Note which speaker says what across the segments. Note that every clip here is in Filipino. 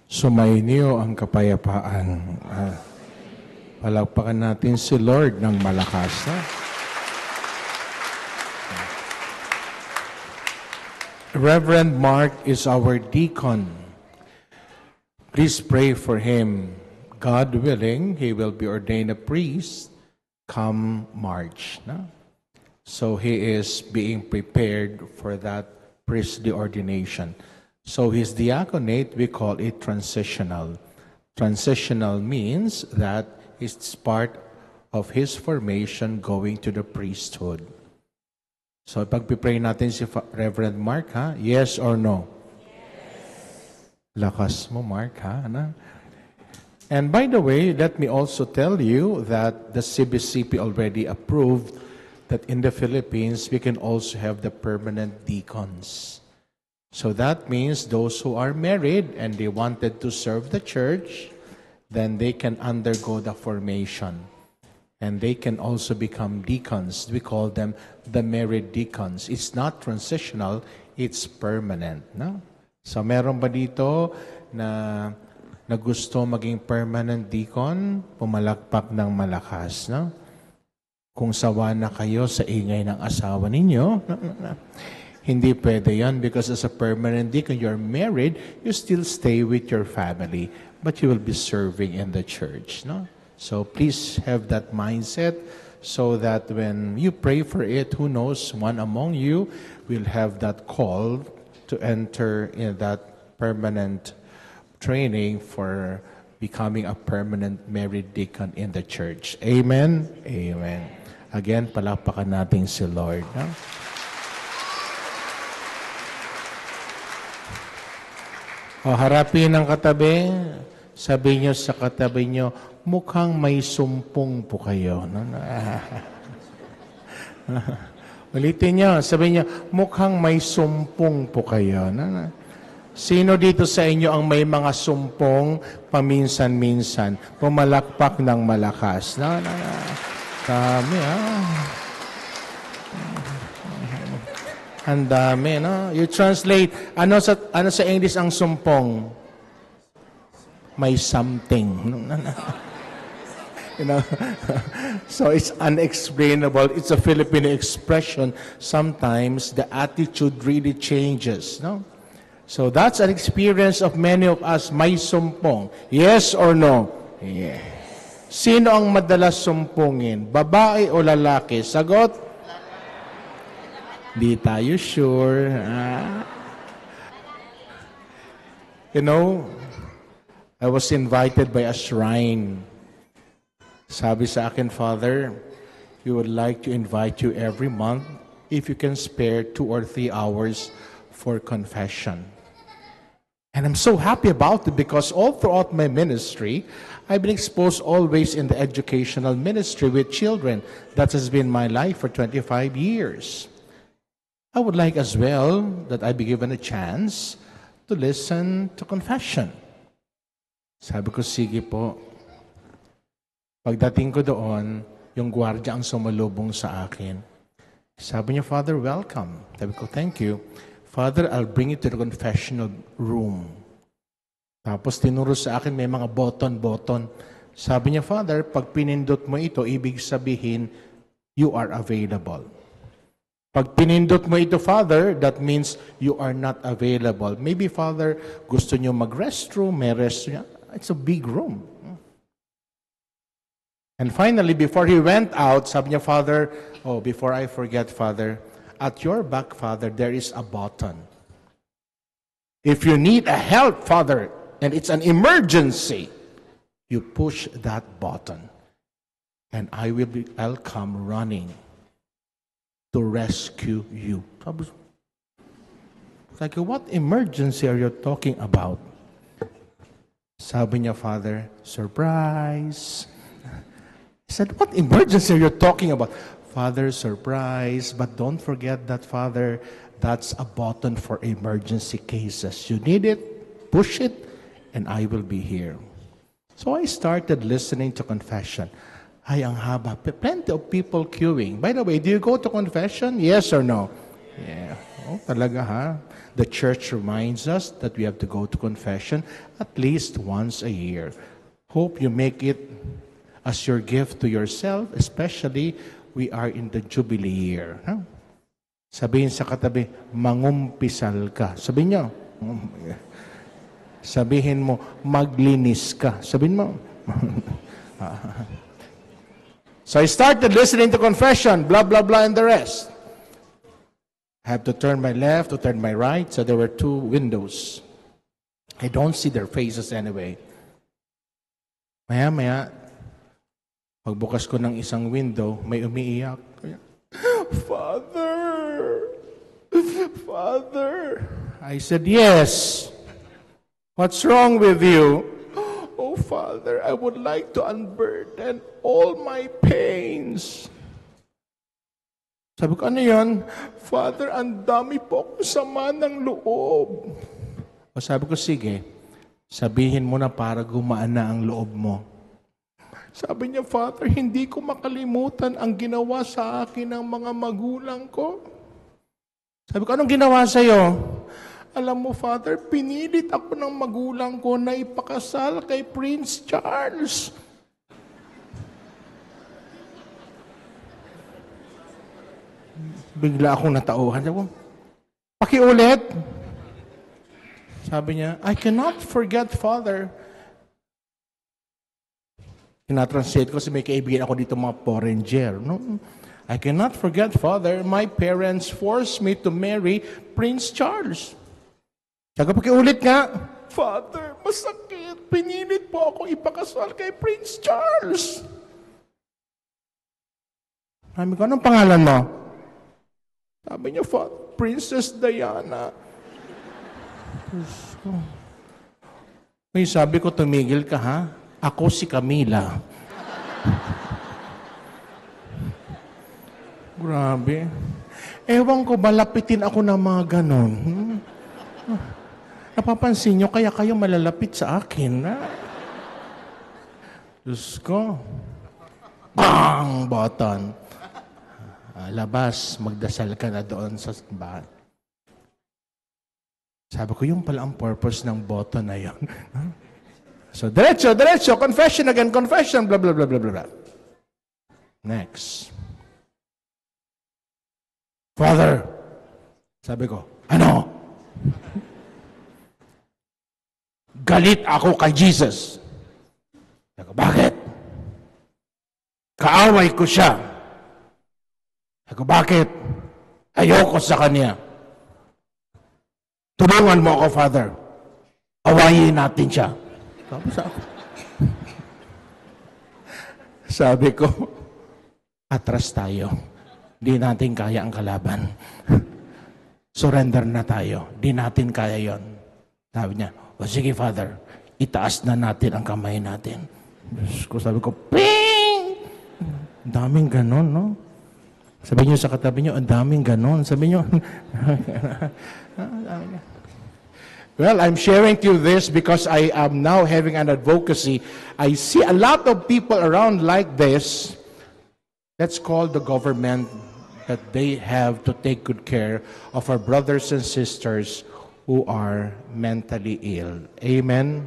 Speaker 1: Sumainyo ang kapayapaan. Palakpakan natin si Lord ng malakas. Reverend Mark is our deacon. Please pray for him. God willing, he will be ordained a priest come March. No? So he is being prepared for that priestly ordination. So his diaconate, we call it transitional. Transitional means that it's part of his formation going to the priesthood. So pag-pray natin si Reverend Mark, ha? Yes or no? Yes. Lakas mo, Mark, ha? Ano? And by the way, let me also tell you that the CBCP already approved that in the Philippines, we can also have the permanent deacons. So that means those who are married and they wanted to serve the church, then they can undergo the formation. And they can also become deacons. We call them the married deacons. It's not transitional, it's permanent. No? So meron ba dito na gusto maging permanent deacon? Pumalakpak ng malakas. No? Kung sawa na kayo sa ingay ng asawa ninyo, hindi pwede yan because as a permanent deacon, you're married, you still stay with your family, but you will be serving in the church. No? So please have that mindset so that when you pray for it, who knows, one among you will have that call to enter in that permanent training for becoming a permanent married deacon in the church. Amen? Amen. Again, palakpakan natin si Lord. No? O, harapin ang katabi, sabi nyo sa katabi nyo, mukhang may sumpong po kayo. No? Ulitin nyo, sabi nyo, mukhang may sumpong po kayo. No? Sino dito sa inyo ang may mga sumpong paminsan-minsan, pumalakpak ng malakas? No? Kami, Ang dami, no? You translate, ano sa English ang sumpong? May something. You know? So it's unexplainable. It's a Filipino expression. Sometimes the attitude really changes, no? So that's an experience of many of us. May sumpong. Yes or no? Yes. Sino ang madalas sumpungin? Babae o lalaki? Sagot? Di tayo sure. You know, I was invited by a shrine. Sabi sa akin, Father, we would like to invite you every month if you can spare 2 or 3 hours for confession. And I'm so happy about it because all throughout my ministry, I've been exposed always in the educational ministry with children. That has been my life for 25 years. I would like as well that I be given a chance to listen to confession. Sabi ko, sige po. Pagdating ko doon, yung gwardiya ang sumalubong sa akin. Sabi niya, Father, welcome. Sabi ko, thank you. Father, I'll bring you to the confessional room. Tapos tinuro sa akin, may mga button. Sabi niya, Father, pag pinindot mo ito, ibig sabihin, you are available. Pag pinindot mo ito, Father, that means you are not available. Maybe, Father, gusto nyo mag-restroom, may restroom. It's a big room. And finally, before he went out, sabi niya, Father, before I forget, Father, at your back, Father, there is a button. If you need a help, Father, and it's an emergency, you push that button. And I'll come running to rescue you. Like, what emergency are you talking about? Sabi niya, Father, surprise. I said, what emergency are you talking about? Father, surprise, but don't forget that, Father, that's a button for emergency cases. You need it, push it, and I will be here. So I started listening to confession. Ay, ang haba. Plenty of people queuing. By the way, do you go to confession? Yes or no? Yeah. Oh, talaga ha? The church reminds us that we have to go to confession at least once a year. Hope you make it as your gift to yourself, especially we are in the Jubilee year. Huh? Sabihin sa katabi, mangumpisal ka. Sabihin nyo. Sabihin mo, maglinis ka. Sabihin mo. So I started listening to confession, blah, blah, blah, and the rest. I have to turn my left, to turn my right, so there were two windows. I don't see their faces anyway. Maya-maya, pagbukas ko ng isang window, may umiiyak. Father! Father! I said, yes. What's wrong with you? Oh, Father, I would like to unburden all my pains. Sabi ko, ano yun? Father, ang dami po akong sama ng loob. O sabi ko, sige, sabihin mo na para gumaan na ang loob mo. Sabi niya, Father, hindi ko makalimutan ang ginawa sa akin ng mga magulang ko. Sabi ko, anong ginawa sa'yo? Alam mo, Father, pinilit ako ng magulang ko na ipakasal kay Prince Charles. Bigla akong natauhan. Sabi ko, pakiulit. Sabi niya, I cannot forget, Father. Tinatranslate ko kasi may kaibigan ako dito mga foreigner. No? I cannot forget, Father, my parents forced me to marry Prince Charles. Sabi ko, pakiulit nga. Father, masakit. Pinilit po ako ipakasal kay Prince Charles. Sabi ko, anong pangalan mo? Sabi niya, Princess Diana. May sabi ko, tumigil ka ha? Ako si Camila. Grabe. Ewan ko, malapitin ako ng mga ganon. Napapansin nyo, kaya kayo malalapit sa akin. Ha? Diyos ko. Bang! Button. Labas, magdasal ka na doon sa simbahan. Sabi ko, yung pala ang purpose ng button na yun. So, diretso, confession again, confession, blah, blah, blah, blah, blah. Next. Father, sabi ko, ano? Galit ako kay Jesus. Sabi ko, bakit? Kaaway ko siya. Sabi ko, bakit? Ayoko sa kanya. Tulungan mo ako, Father. Awayin natin siya. Sabi ko, atras tayo. Di natin kaya ang kalaban. Surrender na tayo. Di natin kaya yon. Sabi niya, o sige, Father, itaas na natin ang kamay natin. Sabi ko, ping! Daming ganon, no? Sabi niyo sa katabi niyo, ang daming ganon. Sabi niyo, well, I'm sharing to you this because I am now having an advocacy. I see a lot of people around like this. Let's call the government that they have to take good care of our brothers and sisters who are mentally ill. Amen?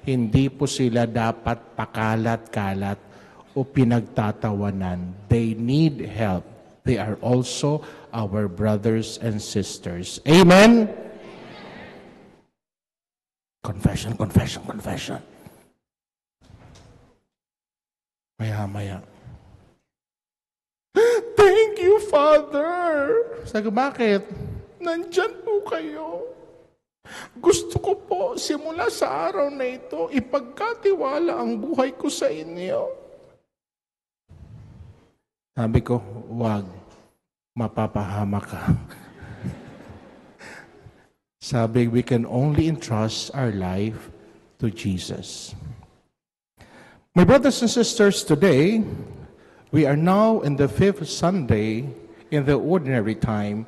Speaker 1: Hindi po sila dapat pakalat-kalat o pinagtatawanan. They need help. They are also our brothers and sisters. Amen? Confession, confession, confession. Maya-maya. Thank you, Father. Sabi ko, bakit? Nandyan po kayo. Gusto ko po, simula sa araw na ito, ipagkatiwala ang buhay ko sa inyo. Sabi ko, wag. Mapapahama ka. Sabi, we can only entrust our life to Jesus. My brothers and sisters, today, we are now in the 5th Sunday in the ordinary time.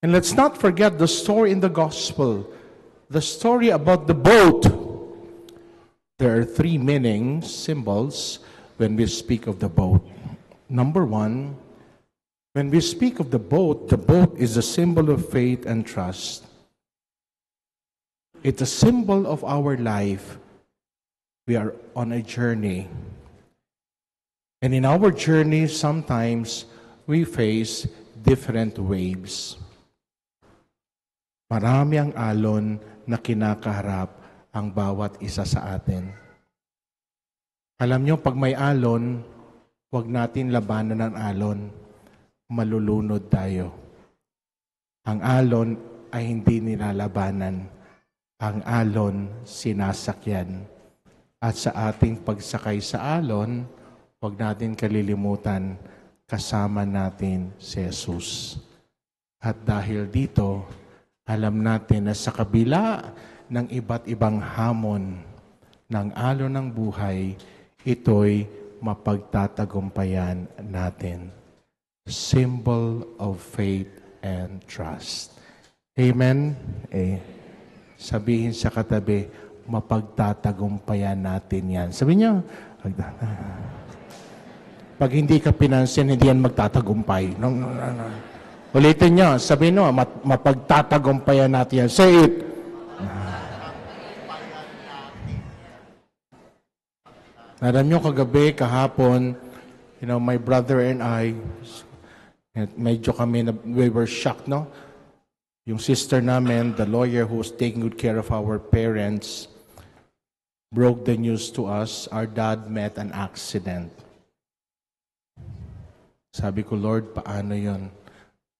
Speaker 1: And let's not forget the story in the gospel, the story about the boat. There are 3 meanings, symbols, when we speak of the boat. Number 1, When we speak of the boat is a symbol of faith and trust. It's a symbol of our life. We are on a journey. And in our journey, sometimes we face different waves. Marami ang alon na kinakaharap ang bawat isa sa atin. Alam nyo, pag may alon, huwag natin labanan ng alon. Malulunod tayo. Ang alon ay hindi nilalabanan. Ang alon, sinasakyan. At sa ating pagsakay sa alon, huwag natin kalilimutan, kasama natin si Jesus. At dahil dito, alam natin na sa kabila ng iba't ibang hamon ng alon ng buhay, ito'y mapagtatagumpayan natin. Symbol of faith and trust. Amen? Sabihin sa katabi, mapagtatagumpayan natin yan. Sabi niyo, pag hindi ka pinansin, hindi yan magtatagumpay. No. Ulitin niyo, sabi niyo, mapagtatagumpayan natin yan. Say it. Alam niyo, kagabi, kahapon, my brother and I, medyo kami, we were shocked, no? Yung sister namin, the lawyer who was taking good care of our parents, broke the news to us, our dad met an accident. Sabi ko, Lord, paano yon?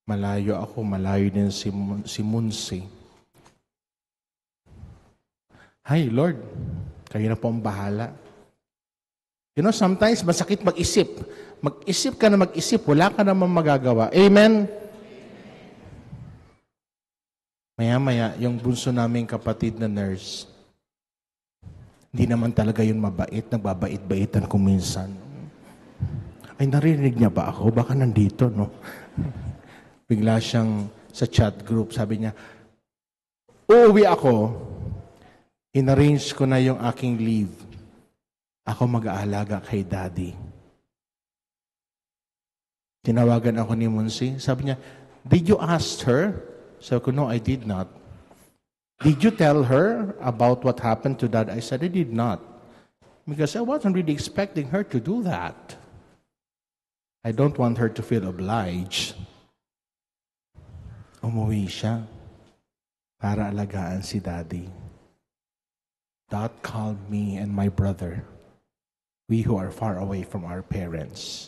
Speaker 1: Malayo ako, malayo din si Munsi. Hi, Lord, kayo na po ang bahala. Sometimes masakit mag-isip. Mag-isip ka na mag-isip, wala ka namang magagawa. Amen? Maya-maya, yung bunso naming kapatid na nurse, hindi naman talaga yun mabait, nagbabait-baitan kung minsan. Ay, narinig niya ba ako? Baka nandito, no? Bigla siyang sa chat group, sabi niya, uuwi ako, in-arrange ko na yung aking leave. Ako mag-aalaga kay Daddy. Tinawagan ako ni Munsi, sabi niya, did you ask her? Sabi ko, no, I did not. Did you tell her about what happened to Dad? I said, I did not. Because I wasn't really expecting her to do that. I don't want her to feel obliged. Umuwi siya para alagaan si Daddy. God called me and my brother, we who are far away from our parents.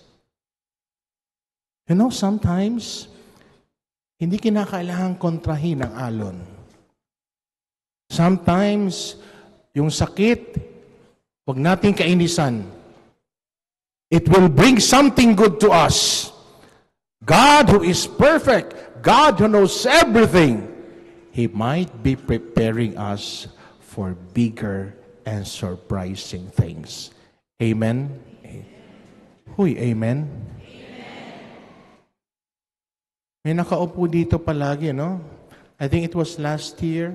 Speaker 1: Sometimes, hindi kinakailangan kontrahin ang alon. Sometimes, yung sakit, huwag nating kainisan. It will bring something good to us. God who is perfect, God who knows everything, He might be preparing us for bigger and surprising things. Amen? Huy, amen? May nakaupo dito palagi, no? I think it was last year.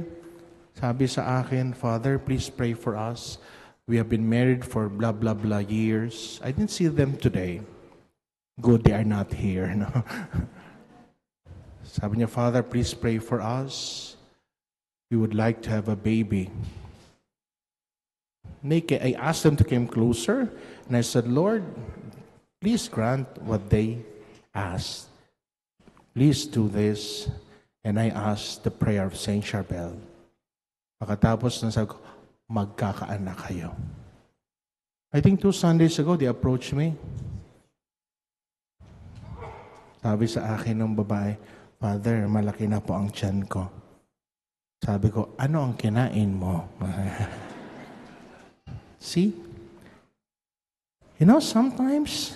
Speaker 1: Sabi sa akin, Father, please pray for us. We have been married for blah, blah, blah years. I didn't see them today. Good, they are not here, no? Sabi niya, Father, please pray for us. We would like to have a baby. I asked them to come closer, and I said, Lord, please grant what they asked. Please do this. And I asked the prayer of Saint Charbel. Pagkatapos na sabi ko, magkakaanak kayo. I think 2 Sundays ago, they approached me. Sabi sa akin ng babae, Father, malaki na po ang tiyan ko. Sabi ko, ano ang kinain mo? See? Sometimes,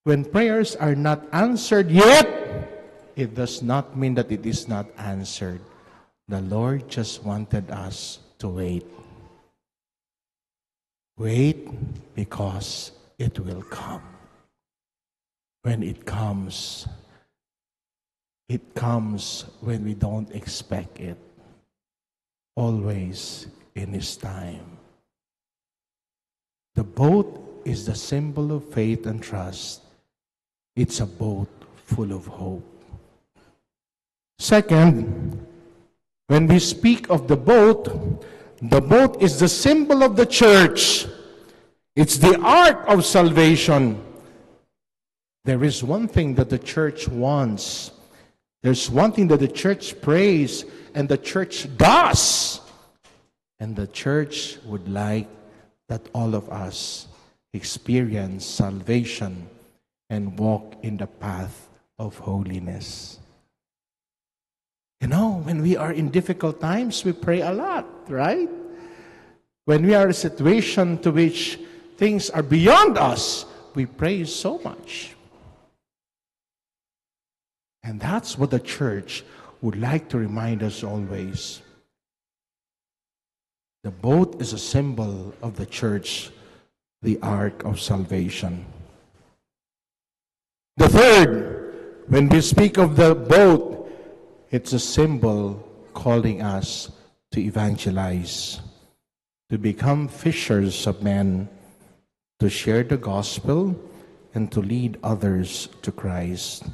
Speaker 1: when prayers are not answered yet, it does not mean that it is not answered. The Lord just wanted us to wait. Wait because it will come. When it comes when we don't expect it. Always in His time. The boat is the symbol of faith and trust. It's a boat full of hope. Second, when we speak of the boat is the symbol of the church. It's the ark of salvation. There is one thing that the church wants. There's one thing that the church prays and the church does. And the church would like that all of us experience salvation and walk in the path of holiness. You know, when we are in difficult times, we pray a lot, right? When we are in a situation to which things are beyond us, we pray so much. And that's what the church would like to remind us always. The boat is a symbol of the church, the ark of salvation. The third, when we speak of the boat, it's a symbol calling us to evangelize, to become fishers of men, to share the gospel, and to lead others to Christ.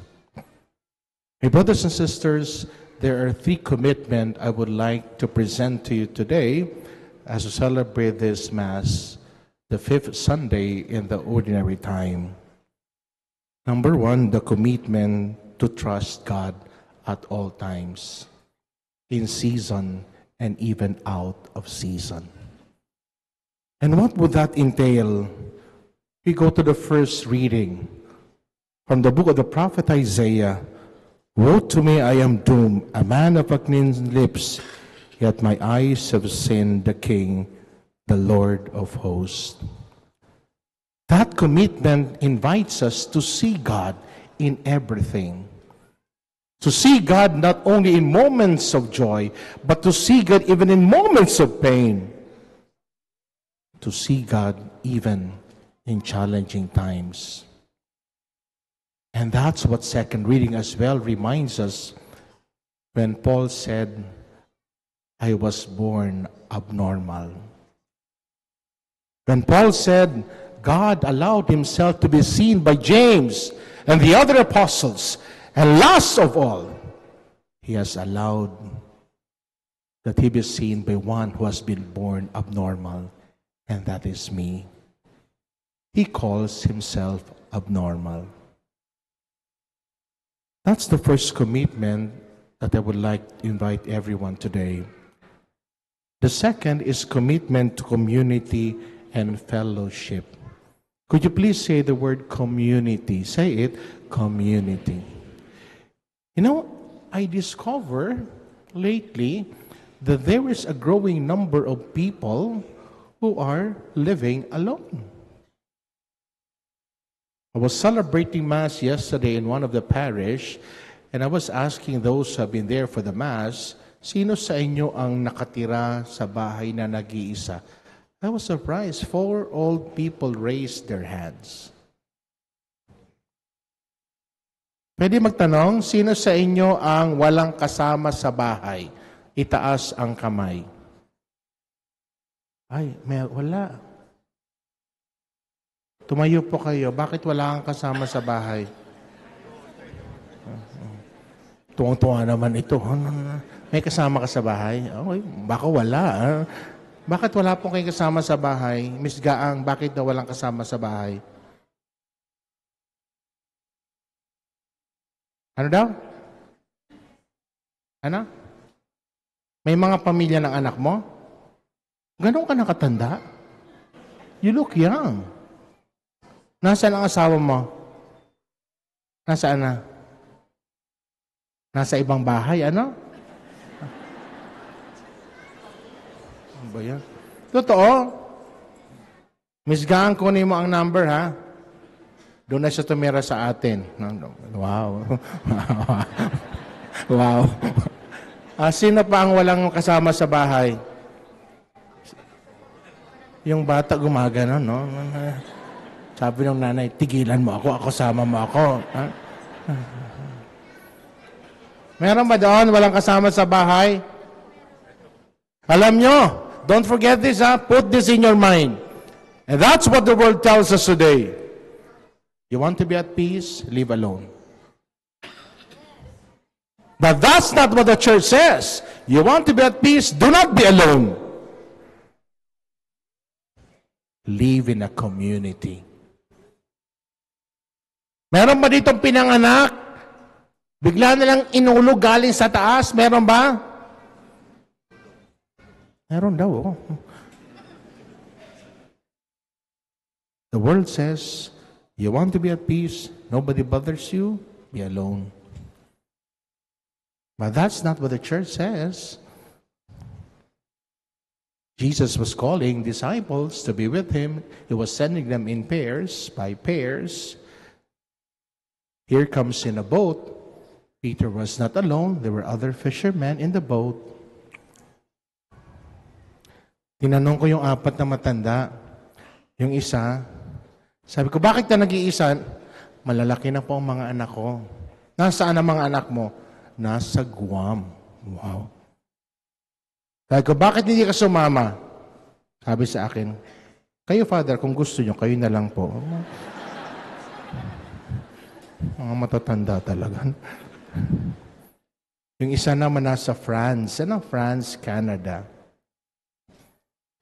Speaker 1: My brothers and sisters, there are 3 commitments I would like to present to you today as we celebrate this Mass, the 5th Sunday in the ordinary time. Number 1, the commitment to trust God at all times, in season and even out of season. And what would that entail? We go to the first reading from the book of the prophet Isaiah. Woe to me, I am doomed, a man of unclean lips, yet my eyes have seen the King, the Lord of hosts. That commitment invites us to see God in everything. To see God not only in moments of joy, but to see God even in moments of pain. To see God even in challenging times. And that's what second reading as well reminds us when Paul said, I was born abnormal. When Paul said, God allowed himself to be seen by James and the other apostles, and last of all, he has allowed that he be seen by one who has been born abnormal, and that is me. He calls himself abnormal. That's the first commitment that I would like to invite everyone today. The second is commitment to community and fellowship. Could you please say the word community? Say it, community. You know, I discover lately that there is a growing number of people who are living alone. I was celebrating Mass yesterday in one of the parish, and I was asking those who have been there for the Mass, sino sa inyo ang nakatira sa bahay na nag-iisa? I was surprised. 4 old people raised their hands. Pwede magtanong, sino sa inyo ang walang kasama sa bahay? Itaas ang kamay. Ay, wala. Tumayo po kayo. Bakit wala kang kasama sa bahay? Tuwang-tuwa naman ito. May kasama ka sa bahay? Okay, baka wala. Bakit wala po kayong kasama sa bahay? Miss Gaang, bakit na walang kasama sa bahay? Ano daw? Ano? May mga pamilya ng anak mo? Ganon ka nakatanda? You look young. Nasaan ang asawa mo? Nasaan na? Nasa ibang bahay, ano? Ano ba yan? Totoo. Miss Gang, kunin mo ang number, ha? Doon na siya tumira sa atin. Wow. Wow. Sino pa ang walang kasama sa bahay? Yung bata gumagano, no? Sabi ng nanay, tigilan mo ako sama mo ako. Ha? Meron ba doon walang kasama sa bahay? Alam nyo, don't forget this, ha? Put this in your mind. And that's what the world tells us today. You want to be at peace? Live alone. But that's not what the church says. You want to be at peace, do not be alone. Live in a community. Meron ba ditong pinanganak? Bigla na lang inulog galing sa taas? Meron ba? Meron daw. Oh. The world says, you want to be at peace, nobody bothers you, be alone. But that's not what the church says. Jesus was calling disciples to be with him. He was sending them in pairs, by pairs. Here comes in a boat. Peter was not alone. There were other fishermen in the boat. Tinanong ko yung apat na matanda. Yung isa, sabi ko, bakit ka nag-iisa? Malalaki na po ang mga anak ko. Nasaan ang mga anak mo? Nasa Guam. Wow. Sabi ko, bakit hindi ka sumama? Sabi sa akin, kayo, Father, kung gusto nyo, kayo na lang po. Mga matatanda talaga. Yung isa naman nasa France. Ano? France, Canada.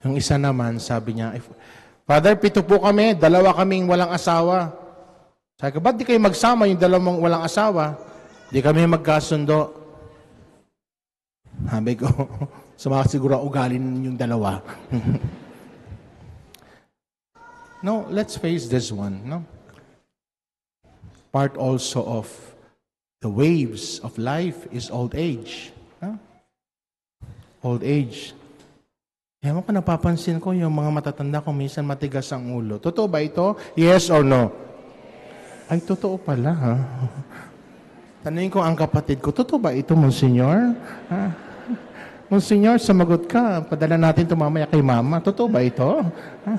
Speaker 1: Yung isa naman, sabi niya, Father, 7 po kami, 2 kaming walang asawa. Sabi ko, ba't di kayo magsama yung 2 walang asawa? Di kami magkasundo. Sabi ko, siguro ugali yung 2. No, let's face this one. No? Part also of the waves of life is old age. Huh? Old age. Ewan ko, napapansin ko yung mga matatanda ko minsan matigas ang ulo. Totoo ba ito? Yes or no? Ay, totoo pala, ha? Tanungin ko ang kapatid ko, totoo ba ito, Monsignor? Ha? Monsignor, sumagot ka. Padala natin ito mamaya kay Mama. Totoo ba ito? Ha?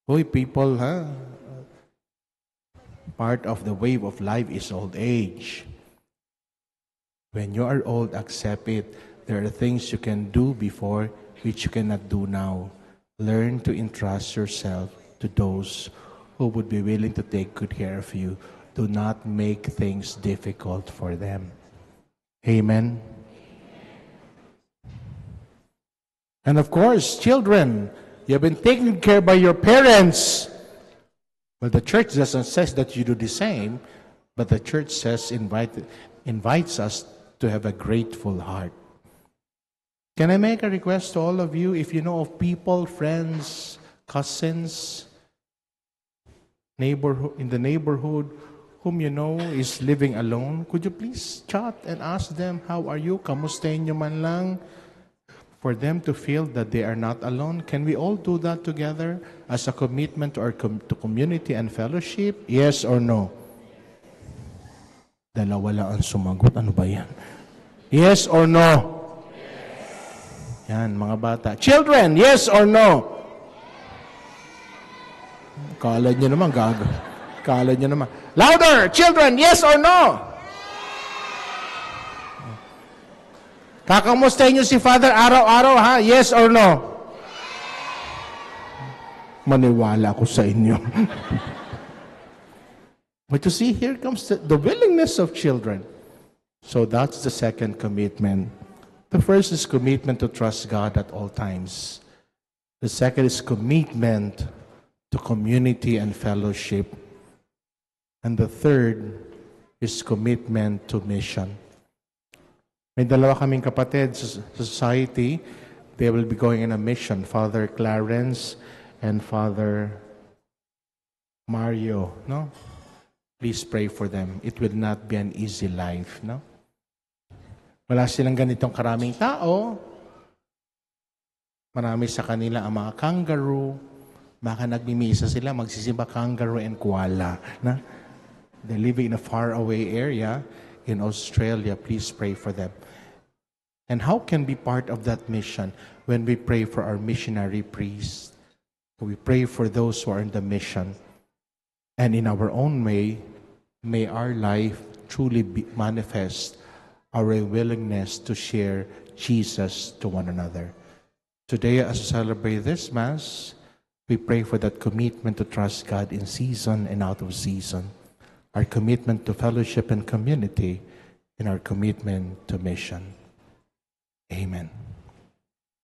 Speaker 1: Hoy, people, ha? Part of the wave of life is old age. When you are old, accept it. There are things you can do before which you cannot do now. Learn to entrust yourself to those who would be willing to take good care of you. Do not make things difficult for them. Amen. And of course, children, you have been taken care by your parents. Well, the church doesn't say that you do the same, but the church says invites us to have a grateful heart. Can I make a request to all of you? If you know of people, friends, cousins, in the neighborhood, whom you know is living alone, could you please chat and ask them, how are you? Kamustahin nyo man lang? For them to feel that they are not alone. Can we all do that together as a commitment to our to community and fellowship? Yes or no? Dalawa lang ang sumagot. Ano ba yan? Yes or no? Yes. Yan, mga bata. Children, yes or no? Kala nyo naman, gago. Kala nyo naman. Louder! Children, yes or no? Kakamustahin nyo si Father araw-araw, ha? Yes or no? Maniwala ako sa inyo. But you see, here comes the willingness of children. So that's the second commitment. The first is commitment to trust God at all times. The second is commitment to community and fellowship. And the third is commitment to mission. May 2 kaming kapatid sa society. They will be going in a mission. Father Clarence and Father Mario. No? Please pray for them. It will not be an easy life. No? Wala silang ganitong karaming tao. Marami sa kanila ang mga kangaroo. Baka nagmimisa sila, magsisimba kangaroo and koala. Na? They're living in a faraway area in Australia. Please pray for them. And how can be part of that mission when we pray for our missionary priests? We pray for those who are in the mission. And in our own way, may our life truly manifest our willingness to share Jesus to one another. Today, as we celebrate this Mass, we pray for that commitment to trust God in season and out of season. our commitment to fellowship and community, and our commitment to mission. Amen.